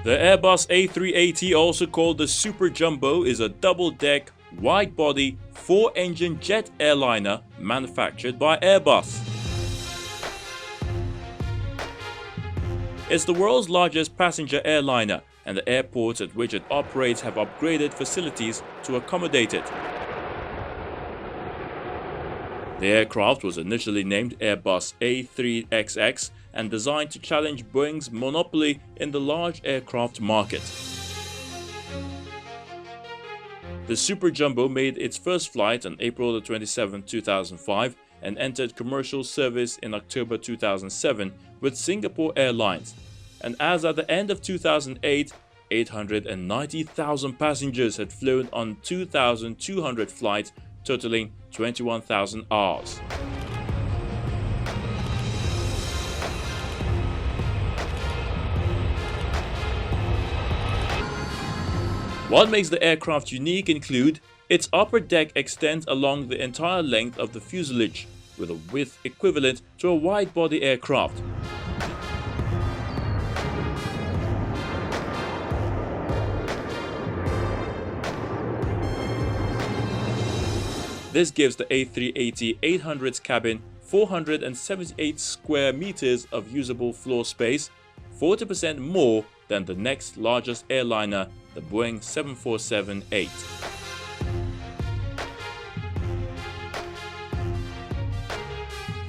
The Airbus A380, also called the Super Jumbo, is a double-deck, wide-body, 4-engine jet airliner manufactured by Airbus. It's the world's largest passenger airliner, and the airports at which it operates have upgraded facilities to accommodate it. The aircraft was initially named Airbus A3XX and designed to challenge Boeing's monopoly in the large aircraft market. The Super Jumbo made its first flight on April 27, 2005 and entered commercial service in October 2007 with Singapore Airlines. And as at the end of 2008, 890,000 passengers had flown on 2,200 flights, totaling 21,000 hours. What makes the aircraft unique include its upper deck extends along the entire length of the fuselage, with a width equivalent to a wide-body aircraft. This gives the A380-800's cabin 478 square meters of usable floor space, 40% more than the next largest airliner, the Boeing 747-8.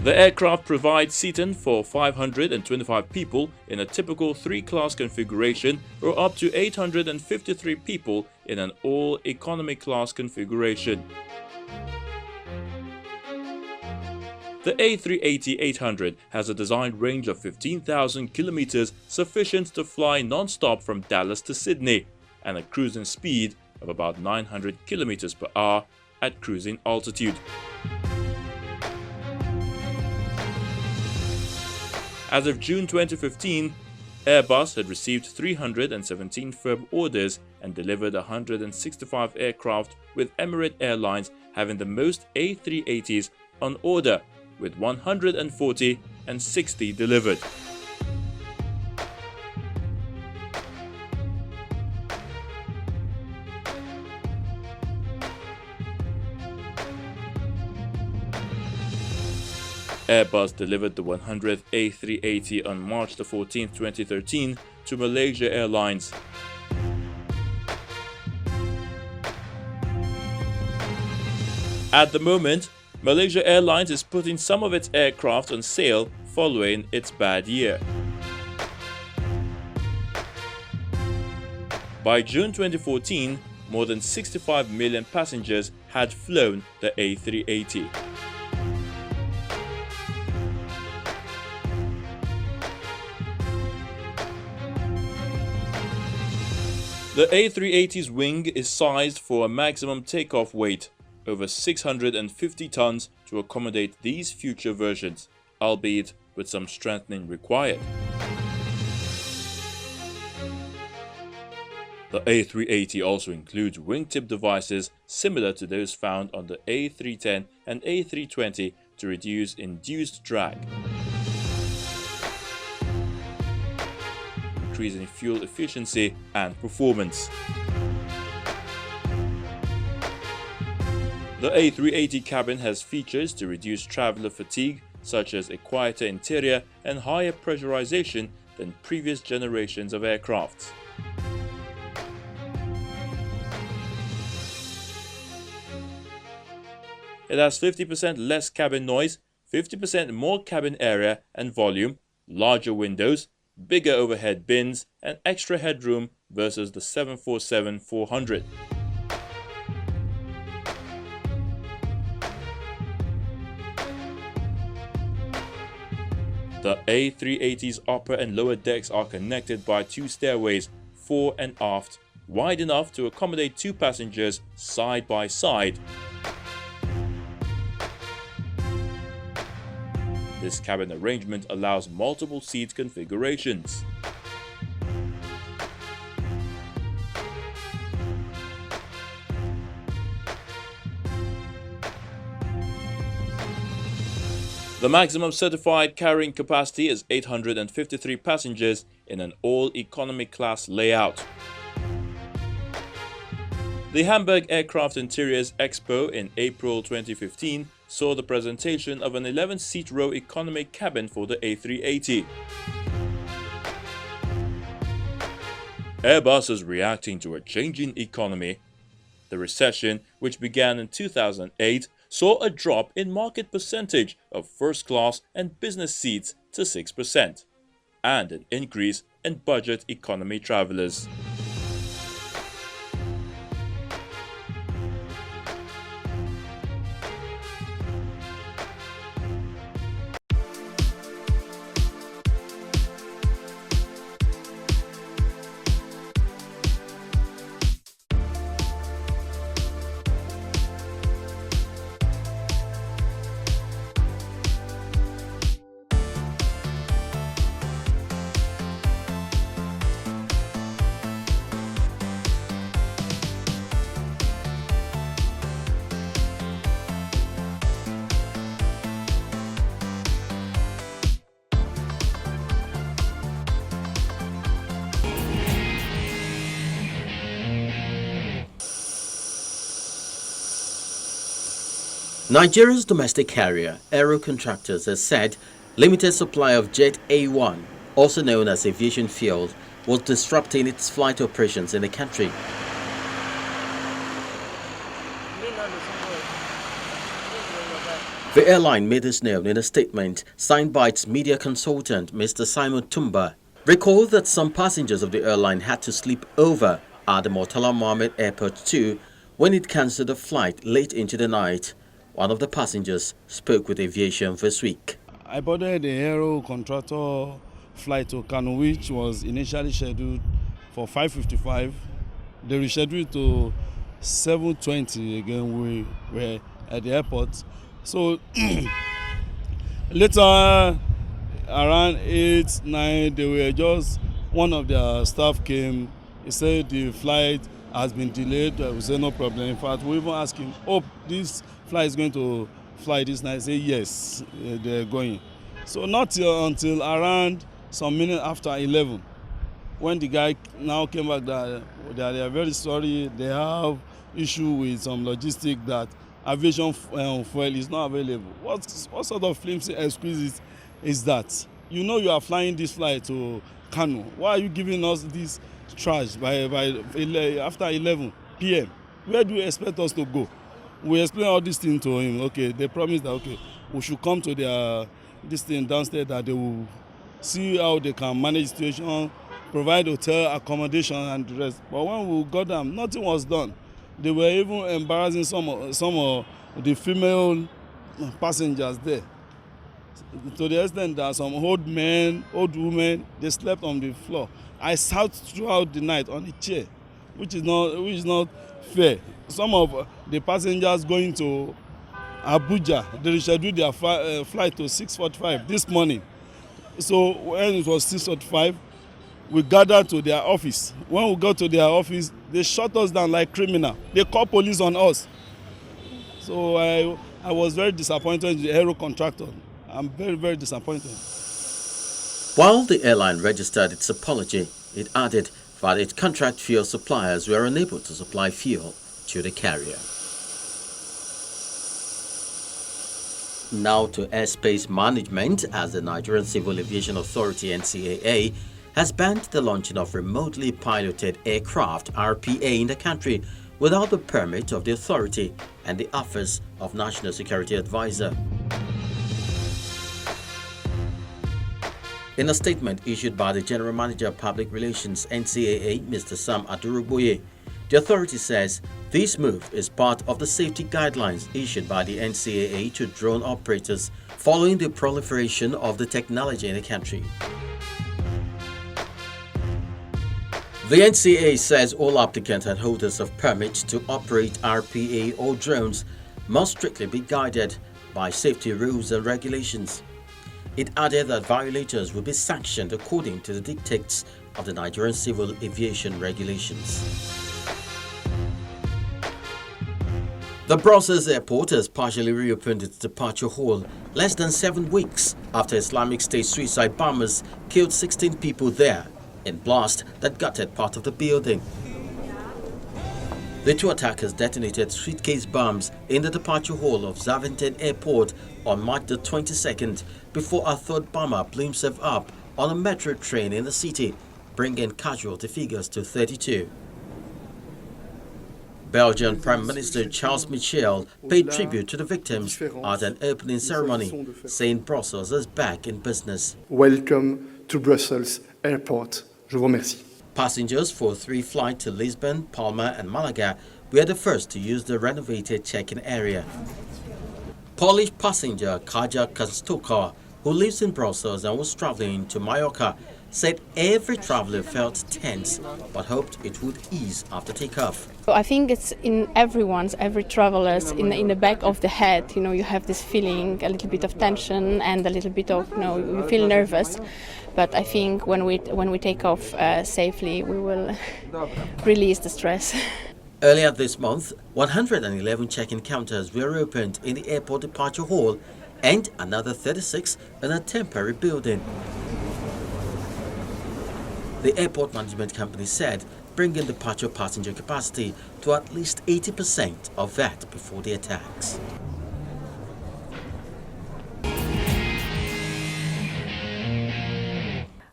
The aircraft provides seating for 525 people in a typical 3-class configuration or up to 853 people in an all-economy class configuration. The A380-800 has a designed range of 15,000 kilometers, sufficient to fly non-stop from Dallas to Sydney, and a cruising speed of about 900 kilometers per hour at cruising altitude. As of June 2015, Airbus had received 317 firm orders and delivered 165 aircraft, with Emirates Airlines having the most A380s on order, with 140 and 60 delivered. Airbus delivered the 100th A380 on March 14, 2013 to Malaysia Airlines. At the moment, Malaysia Airlines is putting some of its aircraft on sale following its bad year. By June 2014, more than 65 million passengers had flown the A380. The A380's wing is sized for a maximum takeoff weight, over 650 tons, to accommodate these future versions, albeit with some strengthening required. The A380 also includes wingtip devices similar to those found on the A310 and A320 to reduce induced drag, increasing fuel efficiency and performance. The A380 cabin has features to reduce traveler fatigue, such as a quieter interior and higher pressurization than previous generations of aircrafts. It has 50% less cabin noise, 50% more cabin area and volume, larger windows, bigger overhead bins, and extra headroom versus the 747-400. The A380's upper and lower decks are connected by 2 stairways, fore and aft, wide enough to accommodate 2 passengers side by side. This cabin arrangement allows multiple seat configurations. The maximum certified carrying capacity is 853 passengers in an all-economy class layout. The Hamburg Aircraft Interiors Expo in April 2015 saw the presentation of an 11-seat row economy cabin for the A380. Airbus is reacting to a changing economy. The recession, which began in 2008, saw a drop in market percentage of first-class and business seats to 6%, and an increase in budget economy travelers. Nigeria's domestic carrier, Aero Contractors, has said limited supply of Jet A1, also known as aviation fuel, was disrupting its flight operations in the country. The airline made this known in a statement signed by its media consultant, Mr. Simon Tumba. Recall that some passengers of the airline had to sleep over at the Murtala Mohammed Airport too when it cancelled a flight late into the night. One of the passengers spoke with Aviation this week. I boarded the Aero Contractor flight to Kano, which was initially scheduled for 5:55. They rescheduled to 7:20 again. We were at the airport. So later, around 8, 9, they were just, one of their staff came. He said the flight has been delayed. We said no problem. In fact, we even asked him, "Oh, this flight is going to fly this night?" He said yes, they're going. So not until around some minutes after 11, when the guy now came back that they are very sorry, they have issue with some logistic that aviation fuel is not available. What sort of flimsy excuse is that? You know you are flying this flight to Kano. Why are you giving us this trash after 11 p.m.? Where do you expect us to go? We explain all these things to him. Okay, they promised that okay, we should come to their this thing downstairs, that they will see how they can manage the situation, provide hotel accommodation and the rest. But when we got them, nothing was done. They were even embarrassing some of the female passengers there, to the extent that some old men, old women, they slept on the floor. I sat throughout the night on a chair, which is not fair. Some of the passengers going to Abuja, they rescheduled their flight to 6:45 this morning. So when it was 6:45, we gathered to their office. When we got to their office, they shut us down like criminal. They called police on us. So I was very disappointed in the Aero Contractor. I'm very, very disappointed. While the airline registered its apology, it added that its contract fuel suppliers were unable to supply fuel to the carrier. Now to airspace management, as the Nigerian Civil Aviation Authority (NCAA) has banned the launching of remotely piloted aircraft (RPA) in the country without the permit of the authority and the Office of National Security Advisor. In a statement issued by the General Manager of Public Relations (NCAA), Mr. Sam Aduruboye, the authority says this move is part of the safety guidelines issued by the NCAA to drone operators following the proliferation of the technology in the country. The NCAA says all applicants and holders of permits to operate RPA or drones must strictly be guided by safety rules and regulations. It added that violators will be sanctioned according to the dictates of the Nigerian Civil Aviation Regulations. The Brussels airport has partially reopened its departure hall less than 7 weeks after Islamic State suicide bombers killed 16 people there and blast that gutted part of the building. The two attackers detonated suitcase bombs in the departure hall of Zaventem Airport on March the 22nd before a third bomber blew himself up on a metro train in the city, bringing casualty figures to 32. Belgian Prime Minister Charles Michel paid tribute to the victims at an opening ceremony, saying Brussels is back in business. Welcome to Brussels Airport. Je vous remercie. Passengers for 3 flights to Lisbon, Palma and Malaga were the first to use the renovated check-in area. Polish passenger Kaja Kostokar, who lives in Brussels and was traveling to Mallorca, said every traveler felt tense but hoped it would ease after takeoff. I think it's in every traveler's in the back of the head. You know, you have this feeling, a little bit of tension and a little bit of, you feel nervous. But I think when we take off safely, we will release the stress. Earlier this month, 111 check-in counters were opened in the airport departure hall and another 36 in a temporary building. The airport management company said bringing departure passenger capacity to at least 80% of that before the attacks.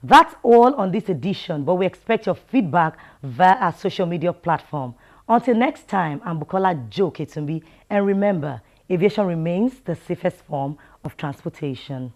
That's all on this edition, but we expect your feedback via our social media platform. Until next time, I'm Bukola Joe Ketumbi, and remember, aviation remains the safest form of transportation.